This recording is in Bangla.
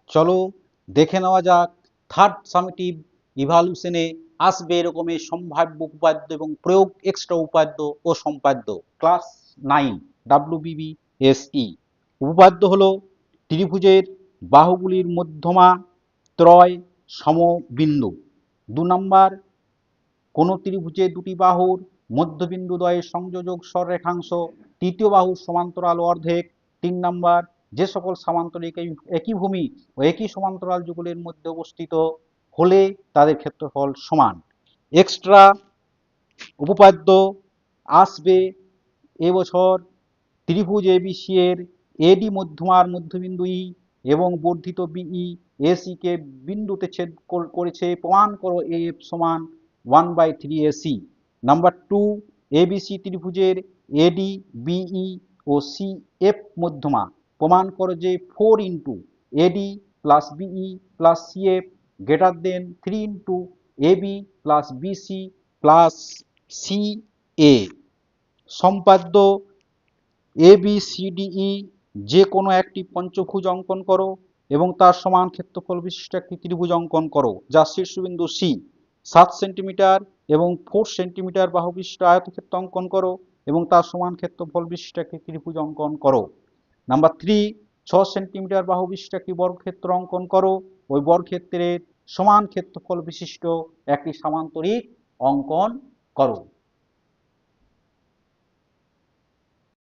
চলো দেখে নেওয়া যাক থার্ড সামেটিভ ইভালুশনে আসবে এরকমের সম্ভাব্য উপপাদ্য এবং প্রয়োগ এক্সট্রা উপপাদ্য ও সম্পাদ্য। Class 9 WBBSE। উপপাদ্য হলো ত্রিভুজের বাহুগুলির মধ্যমা ত্রয় সমবিন্দু। 2 নাম্বার, কোন ত্রিভুজের দুটি বাহুর মধ্যবিন্দু দ্বয়ের সংযোজক সরলরেখাংশ তৃতীয় বাহুর সমান্তরাল অর্ধেক। 3 নাম্বার, যে সকল সামান্তরিক একই ভূমি ও একই সমান্তরাল যুগলের মধ্যে অবস্থিত হলে তাদের ক্ষেত্রফল সমান। এক্সট্রা উপপাদ্য আসবে এবছর ত্রিভুজ এবিসি এর এডি মধ্যমার মধ্যবিন্দু ই এবং বর্ধিত বিই এসি কে বিন্দুতে ছেদ করেছে, প্রমাণ করো এফ সমান 1/3 এসি। নাম্বার 2, এবিসি ত্রিভুজের এডি বিই ও সি এফ মধ্যমা, প্রমাণ করো যে 4 into AD plus BE plus C F greater than 3 into AB plus BC plus C A. সম্পাদ্য ABCDE যে কোনো একটি পঞ্চভুজ অঙ্কন করো এবং তার সমান ক্ষেত্রফল বিশিষ্ট একটি ত্রিভুজ অঙ্কন করো যার শীর্ষবিন্দু সি 7 সেন্টিমিটার এবং 4 সেন্টিমিটার বাহু বিশিষ্ট আয়তক্ষেত্র অঙ্কন করো এবং তার সমান ক্ষেত্রফল বিশিষ্ট একটি ত্রিভুজ অঙ্কন করো। নাম্বার 3, 6 সেন্টিমিটার বাহু বিশিষ্ট একটি বর্গক্ষেত্র অঙ্কন করো, ওই বর্গক্ষেত্রের সমান ক্ষেত্রফল বিশিষ্ট একটি সামান্তরিক অঙ্কন করো।